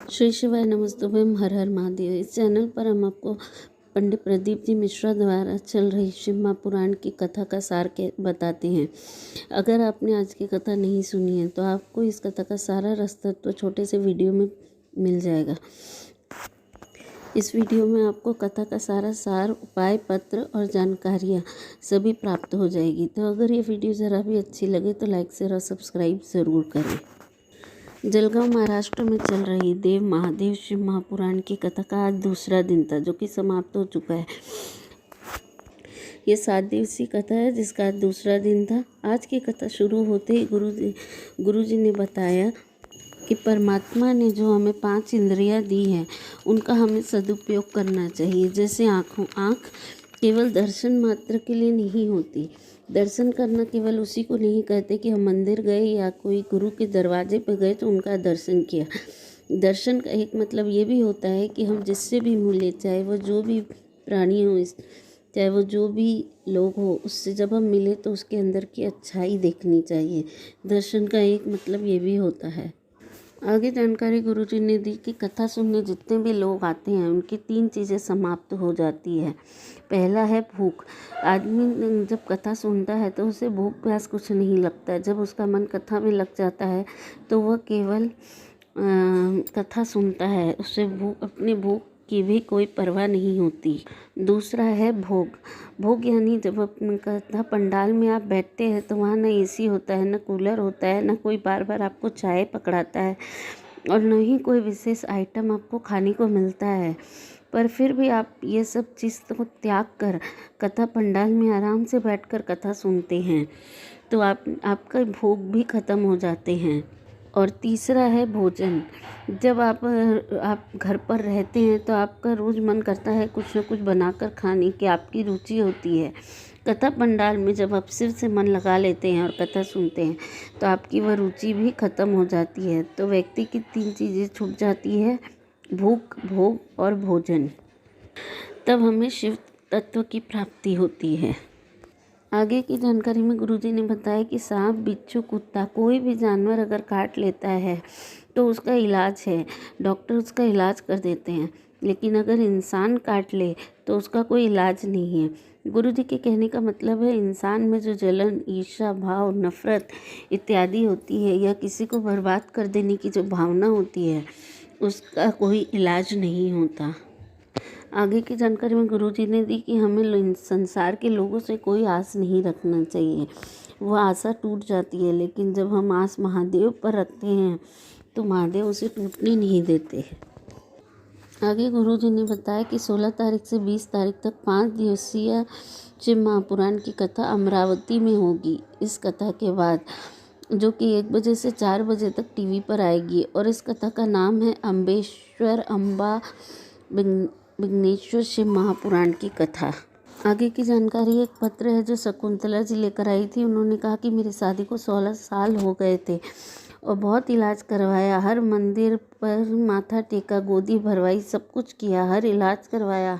श्री शिवाय नमस्तुभ्यम, हर हर महादेव। इस चैनल पर हम आपको पंडित प्रदीप जी मिश्रा द्वारा चल रही शिव महापुराण की कथा का सार के बताते हैं। अगर आपने आज की कथा नहीं सुनी है तो आपको इस कथा का सारा रास्ता तो छोटे से वीडियो में मिल जाएगा। इस वीडियो में आपको कथा का सारा सार, उपाय पत्र और जानकारियाँ सभी प्राप्त हो जाएगी। तो अगर ये वीडियो ज़रा भी अच्छी लगे तो लाइक शेयर और सब्सक्राइब ज़रूर करें। जलगांव महाराष्ट्र में चल रही देव महादेव शिव महापुराण की कथा का आज दूसरा दिन था, जो कि समाप्त हो चुका है। ये 7 दिवसीय कथा है जिसका आज दूसरा दिन था। आज की कथा शुरू होते ही गुरु जी ने बताया कि परमात्मा ने जो हमें 5 इंद्रियां दी हैं उनका हमें सदुपयोग करना चाहिए। जैसे आँख केवल दर्शन मात्र के लिए नहीं होती। दर्शन करना केवल उसी को नहीं कहते कि हम मंदिर गए या कोई गुरु के दरवाजे पर गए तो उनका दर्शन किया। दर्शन का एक मतलब ये भी होता है कि हम जिससे भी मिले, चाहे वो जो भी प्राणी हो, चाहे वो जो भी लोग हो, उससे जब हम मिले तो उसके अंदर की अच्छाई देखनी चाहिए। दर्शन का एक मतलब ये भी होता है। आगे जानकारी गुरुजी ने दी कि कथा सुनने जितने भी लोग आते हैं उनकी 3 चीज़ें समाप्त हो जाती है। पहला है भूख। आदमी जब कथा सुनता है तो उसे भूख प्यास कुछ नहीं लगता। जब उसका मन कथा में लग जाता है तो वह केवल कथा सुनता है, उससे अपनी भूख की भी कोई परवाह नहीं होती। दूसरा है भोग। भोग यानी जब कथा पंडाल में आप बैठते हैं तो वहाँ ना एसी होता है, ना कूलर होता है, ना कोई बार बार आपको चाय पकड़ाता है और न ही कोई विशेष आइटम आपको खाने को मिलता है। पर फिर भी आप ये सब चीज़ को त्याग कर कथा पंडाल में आराम से बैठकर कथा सुनते हैं तो आपका भोग भी ख़त्म हो जाते हैं। और तीसरा है भोजन। जब आप घर पर रहते हैं तो आपका रोज़ मन करता है कुछ न कुछ बनाकर खाने की, आपकी रुचि होती है। कथा पंडाल में जब आप सिर से मन लगा लेते हैं और कथा सुनते हैं तो आपकी वह रुचि भी ख़त्म हो जाती है। तो व्यक्ति की 3 चीज़ें छूट जाती है, भूख, भोग और भोजन। तब हमें शिव तत्व की प्राप्ति होती है। आगे की जानकारी में गुरुजी ने बताया कि सांप, बिच्छू, कुत्ता, कोई भी जानवर अगर काट लेता है तो उसका इलाज है, डॉक्टर उसका इलाज कर देते हैं। लेकिन अगर इंसान काट ले तो उसका कोई इलाज नहीं है। गुरुजी के कहने का मतलब है इंसान में जो जलन, ईर्ष्या भाव, नफरत इत्यादि होती है या किसी को बर्बाद कर देने की जो भावना होती है उसका कोई इलाज नहीं होता। आगे की जानकारी में गुरुजी ने दी कि हमें संसार के लोगों से कोई आस नहीं रखना चाहिए। वह आशा टूट जाती है, लेकिन जब हम आस महादेव पर रखते हैं तो महादेव उसे टूटने नहीं देते। आगे गुरुजी ने बताया कि 16 तारीख से 20 तारीख तक 5 दिवसीय शिव महापुराण की कथा अमरावती में होगी। इस कथा के बाद जो कि 1 बजे से 4 बजे तक टीवी पर आएगी और इस कथा का नाम है अम्बेश्वर अम्बा विघ्नेश्वर शिव महापुराण की कथा। आगे की जानकारी एक पत्र है जो शकुंतला जी लेकर आई थी। उन्होंने कहा कि मेरी शादी को 16 साल हो गए थे और बहुत इलाज करवाया, हर मंदिर पर माथा टेका, गोदी भरवाई, सब कुछ किया, हर इलाज करवाया,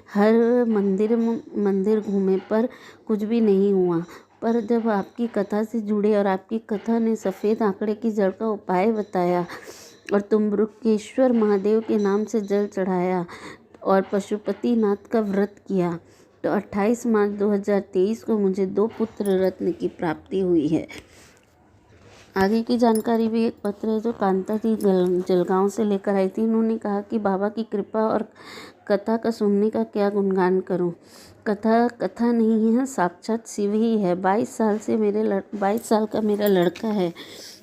हर मंदिर घूमे पर कुछ भी नहीं हुआ। पर जब आपकी कथा से जुड़े और आपकी कथा ने सफ़ेद आंकड़े की जड़ का उपाय बताया और तुम्बरुकेश्वर महादेव के नाम से जल चढ़ाया और पशुपतिनाथ का व्रत किया तो 28 मार्च 2023 को मुझे 2 पुत्र रत्न की प्राप्ति हुई है। आगे की जानकारी भी एक पत्र है जो कांता जी जलगांव से लेकर आई थी। उन्होंने कहा कि बाबा की कृपा और कथा का सुनने का क्या गुणगान करूं। कथा नहीं है, साक्षात शिव ही है। 22 साल का मेरा लड़का है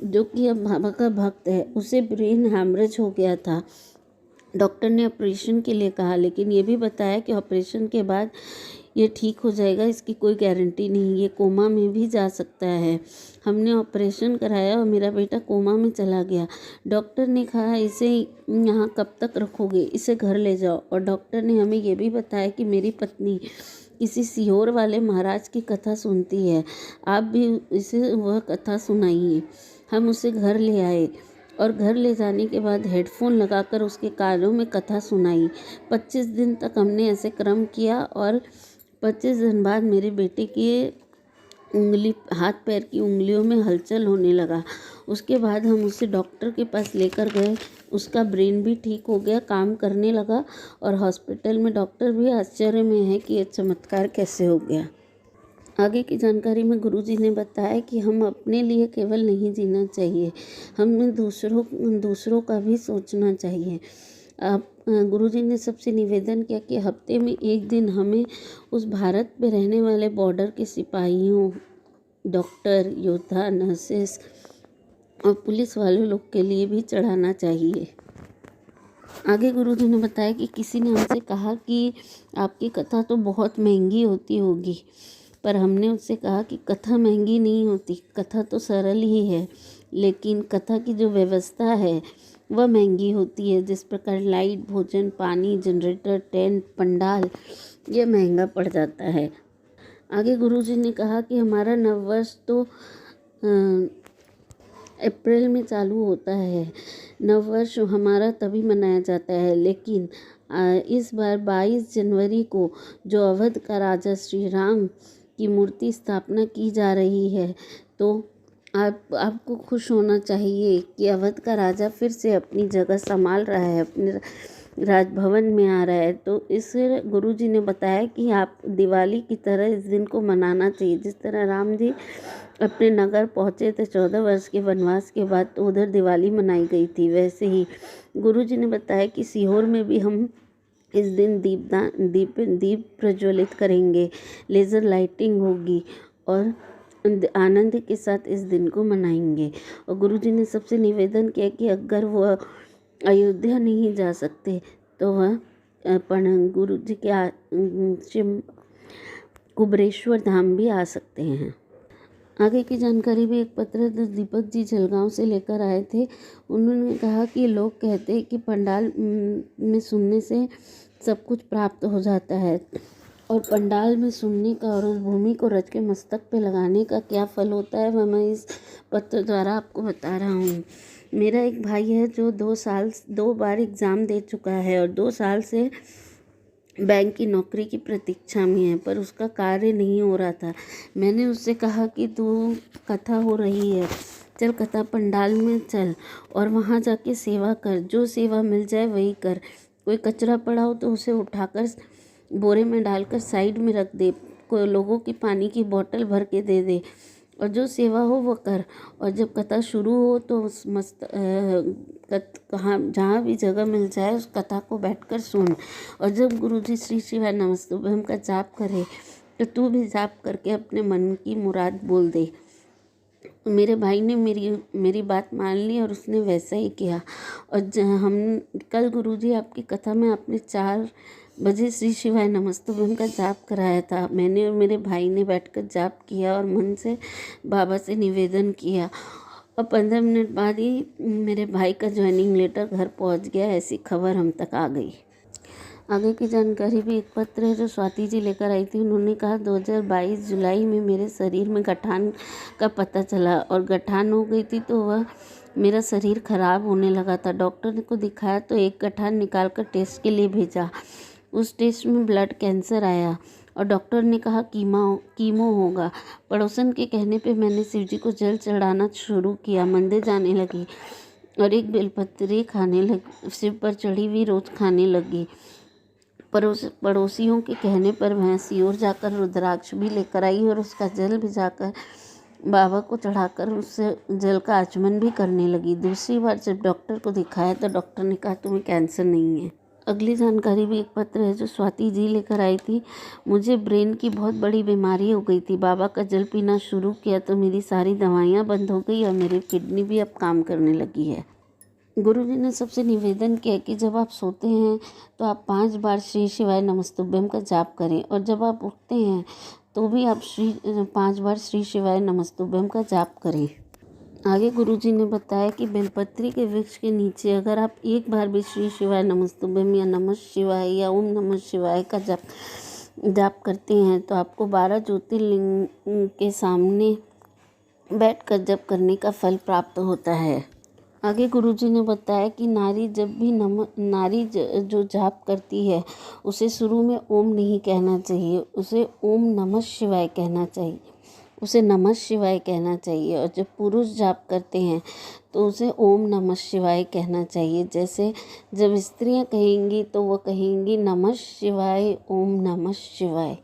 जो कि अब बाबा का भक्त है। उसे ब्रेन हैमरेज हो गया था। डॉक्टर ने ऑपरेशन के लिए कहा, लेकिन ये भी बताया कि ऑपरेशन के बाद ये ठीक हो जाएगा, इसकी कोई गारंटी नहीं, ये कोमा में भी जा सकता है। हमने ऑपरेशन कराया और मेरा बेटा कोमा में चला गया। डॉक्टर ने कहा इसे यहाँ कब तक रखोगे, इसे घर ले जाओ। और डॉक्टर ने हमें ये भी बताया कि मेरी पत्नी किसी सीहोर वाले महाराज की कथा सुनती है, आप भी इसे वह कथा सुनाइए। हम उसे घर ले आए और घर ले जाने के बाद हेडफोन लगाकर उसके कानों में कथा सुनाई। 25 दिन तक हमने ऐसे क्रम किया और 25 दिन बाद मेरे बेटे की हाथ पैर की उंगलियों में हलचल होने लगा। उसके बाद हम उसे डॉक्टर के पास लेकर गए उसका ब्रेन भी ठीक हो गया, काम करने लगा और हॉस्पिटल में डॉक्टर भी आश्चर्य में है कि ये चमत्कार कैसे हो गया। आगे की जानकारी में गुरुजी ने बताया कि हम अपने लिए केवल नहीं जीना चाहिए, हमें दूसरों का भी सोचना चाहिए। आप गुरुजी ने सबसे निवेदन किया कि हफ्ते में एक दिन हमें उस भारत में रहने वाले बॉर्डर के सिपाहियों, डॉक्टर, योद्धा, नर्सेस और पुलिस वाले लोग के लिए भी चढ़ाना चाहिए। आगे गुरुजी ने बताया कि किसी ने हमसे कहा कि आपकी कथा तो बहुत महंगी होती होगी, पर हमने उससे कहा कि कथा महंगी नहीं होती, कथा तो सरल ही है, लेकिन कथा की जो व्यवस्था है वह महंगी होती है। जिस प्रकार लाइट, भोजन, पानी, जनरेटर, टेंट, पंडाल, यह महंगा पड़ जाता है। आगे गुरुजी ने कहा कि हमारा नववर्ष तो अप्रैल में चालू होता है, नववर्ष हमारा तभी मनाया जाता है, लेकिन इस बार 22 जनवरी को जो अवध का राजा श्री राम की मूर्ति स्थापना की जा रही है, तो आपको खुश होना चाहिए कि अवध का राजा फिर से अपनी जगह संभाल रहा है, अपने राजभवन में आ रहा है। तो इस गुरुजी ने बताया कि आप दिवाली की तरह इस दिन को मनाना चाहिए। जिस तरह राम जी अपने नगर पहुँचे थे 14 वर्ष के वनवास के बाद, तो उधर दिवाली मनाई गई थी, वैसे ही गुरुजी ने बताया कि सीहोर में भी हम इस दिन दीप प्रज्वलित करेंगे, लेज़र लाइटिंग होगी और आनंद के साथ इस दिन को मनाएंगे। और गुरुजी ने सबसे निवेदन किया कि अगर वह अयोध्या नहीं जा सकते तो वह गुरुजी के कुबरेश्वर धाम भी आ सकते हैं। आगे की जानकारी भी एक पत्र दीपक जी जलगांव से लेकर आए थे। उन्होंने कहा कि लोग कहते हैं कि पंडाल में सुनने से सब कुछ प्राप्त हो जाता है, और पंडाल में सुनने का और उस भूमि को रच के मस्तक पे लगाने का क्या फल होता है, वह मैं इस पत्र द्वारा आपको बता रहा हूँ। मेरा एक भाई है जो 2 बार एग्ज़ाम दे चुका है और 2 साल से बैंक की नौकरी की प्रतीक्षा में है, पर उसका कार्य नहीं हो रहा था। मैंने उससे कहा कि तू कथा हो रही है, चल कथा पंडाल में चल और वहाँ जाके सेवा कर, जो सेवा मिल जाए वही कर। कोई कचरा पड़ा हो तो उसे उठाकर बोरे में डालकर साइड में रख दे, कोई लोगों की पानी की बोतल भर के दे दे, और जो सेवा हो वो कर। और जब कथा शुरू हो तो उस जहाँ भी जगह मिल जाए उस कथा को बैठकर सुन। और जब गुरुजी श्री शिवाय नमस्तुभ्यम का जाप करे तो तू भी जाप करके अपने मन की मुराद बोल दे। मेरे भाई ने मेरी बात मान ली और उसने वैसा ही किया। और हम कल गुरुजी आपकी कथा में आपने 4 बजे श्री शिवाय नमस्तुभ्यम का जाप कराया था। मैंने और मेरे भाई ने बैठकर जाप किया और मन से बाबा से निवेदन किया, और 15 मिनट बाद ही मेरे भाई का ज्वाइनिंग लेटर घर पहुंच गया। ऐसी खबर हम तक आ गई। आगे की जानकारी भी एक पत्र है जो स्वाति जी लेकर आई थी। उन्होंने कहा 2022 जुलाई में मेरे शरीर में गठान का पता चला और गठान हो गई थी, तो वह मेरा शरीर खराब होने लगा था। डॉक्टर को दिखाया तो एक गठान निकाल कर टेस्ट के लिए भेजा। उस टेस्ट में ब्लड कैंसर आया और डॉक्टर ने कहा कीमो होगा। पड़ोसन के कहने पे मैंने शिव जी को जल चढ़ाना शुरू किया, मंदिर जाने लगी और एक बेलपत्री खाने लगी, शिव पर चढ़ी हुई रोज़ खाने लगी। पड़ोसियों के कहने पर मैं सीहोर जाकर रुद्राक्ष भी लेकर आई और उसका जल भिजाकर बाबा को चढ़ाकर उससे जल का आचमन भी करने लगी। दूसरी बार जब डॉक्टर को दिखाया तो डॉक्टर ने कहा तुम्हें कैंसर नहीं है। अगली जानकारी भी एक पत्र है जो स्वाति जी लेकर आई थी। मुझे ब्रेन की बहुत बड़ी बीमारी हो गई थी। बाबा का जल पीना शुरू किया तो मेरी सारी दवाइयाँ बंद हो गई और मेरी किडनी भी अब काम करने लगी है। गुरुजी ने सबसे निवेदन किया कि जब आप सोते हैं तो आप 5 बार श्री शिवाय नमस्तुभ्यम का जाप करें, और जब आप उठते हैं तो भी आप 5 बार श्री शिवाय नमस्तुभ्यम का जाप करें। आगे गुरुजी ने बताया कि बेलपत्री के वृक्ष के नीचे अगर आप एक बार भी श्री शिवाय नमस्तुभ्यम या नमः शिवाय या ओम नमः शिवाय का जाप करते हैं तो आपको 12 ज्योतिर्लिंग के सामने बैठकर जप करने का फल प्राप्त होता है। आगे गुरुजी ने बताया कि नारी जो जाप करती है उसे शुरू में ओम नहीं कहना चाहिए, उसे ओम नमः शिवाय कहना चाहिए, और जब पुरुष जाप करते हैं तो उसे ओम नमः शिवाय कहना चाहिए। जैसे जब स्त्रियां कहेंगी तो वो कहेंगी नमः शिवाय, ओम नमः शिवाय,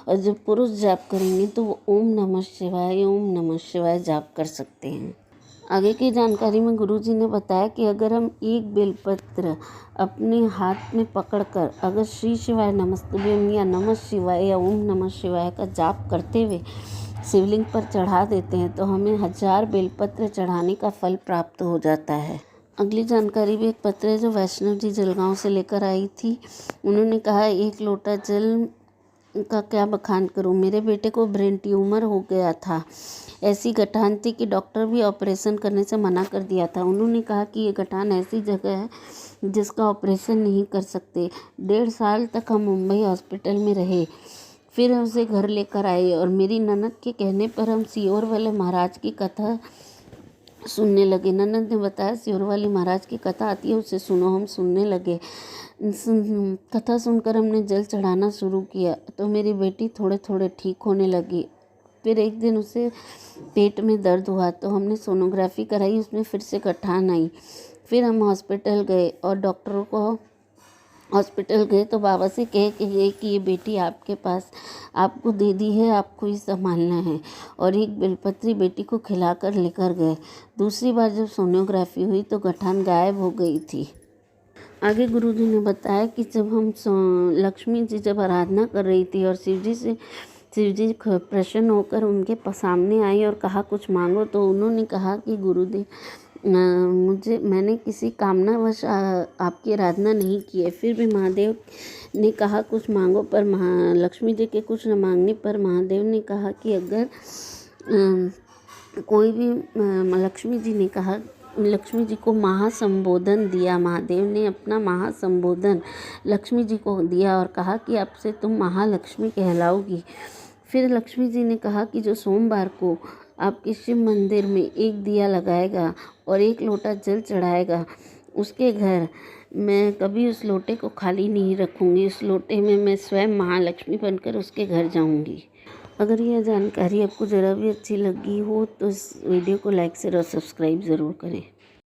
और जब पुरुष जाप करेंगे तो वो ओम नमः शिवाय, ओम नमः शिवाय जाप कर सकते हैं। आगे की जानकारी में गुरुजी ने बताया कि अगर हम एक बेलपत्र अपने हाथ में पकड़कर अगर श्री शिवाय नमस्तुभ्यम या नमः शिवाय या ओम नमः शिवाय का जाप करते हुए शिवलिंग पर चढ़ा देते हैं तो हमें 1000 बेलपत्र चढ़ाने का फल प्राप्त हो जाता है। अगली जानकारी भी एक पत्र है जो वैष्णव जी जलगांव से लेकर आई थी। उन्होंने कहा, 1 लोटा जल का क्या बखान करूं, मेरे बेटे को ब्रेन ट्यूमर हो गया था। ऐसी गठान थी कि डॉक्टर भी ऑपरेशन करने से मना कर दिया था। उन्होंने कहा कि ये गठान ऐसी जगह है जिसका ऑपरेशन नहीं कर सकते। 1.5 साल तक हम मुंबई हॉस्पिटल में रहे, फिर उसे घर लेकर आए और मेरी ननद के कहने पर हम सियोर वाले महाराज की कथा सुनने लगे। ननद ने बताया, सियोर वाली महाराज की कथा आती है, उसे सुनो। हम सुनने लगे। कथा सुनकर हमने जल चढ़ाना शुरू किया तो मेरी बेटी थोड़े थोड़े ठीक होने लगी। फिर एक दिन उसे पेट में दर्द हुआ तो हमने सोनोग्राफी कराई, उसमें फिर से गठान आई। फिर हम हॉस्पिटल गए और डॉक्टरों को हॉस्पिटल गए तो बाबा से कह के गए कि ये बेटी आपके पास आपको दे दी है, आपको ही संभालना है, और एक बेलपत्री बेटी को खिलाकर लेकर गए। दूसरी बार जब सोनोग्राफी हुई तो गठान गायब हो गई थी। आगे गुरुजी ने बताया कि जब हम लक्ष्मी जी जब आराधना कर रही थी और शिव जी प्रसन्न होकर उनके सामने आई और कहा कुछ मांगो, तो उन्होंने कहा कि गुरुदेव मैंने किसी कामनावश आपकी आराधना नहीं की है। फिर भी महादेव ने कहा कुछ मांगो, पर लक्ष्मी जी के कुछ न मांगने पर महादेव ने कहा कि अगर कोई भी लक्ष्मी जी को महासंबोधन दिया। महादेव ने अपना महासंबोधन लक्ष्मी जी को दिया और कहा कि अब से तुम महालक्ष्मी कहलाओगी। फिर लक्ष्मी जी ने कहा कि जो सोमवार को आपके शिव मंदिर में एक दिया लगाएगा और 1 लोटा जल चढ़ाएगा, उसके घर मैं कभी उस लोटे को खाली नहीं रखूँगी। उस लोटे में मैं स्वयं महालक्ष्मी बनकर उसके घर जाऊँगी। अगर यह जानकारी आपको ज़रा भी अच्छी लगी हो तो इस वीडियो को लाइक शेयर और सब्सक्राइब ज़रूर करें।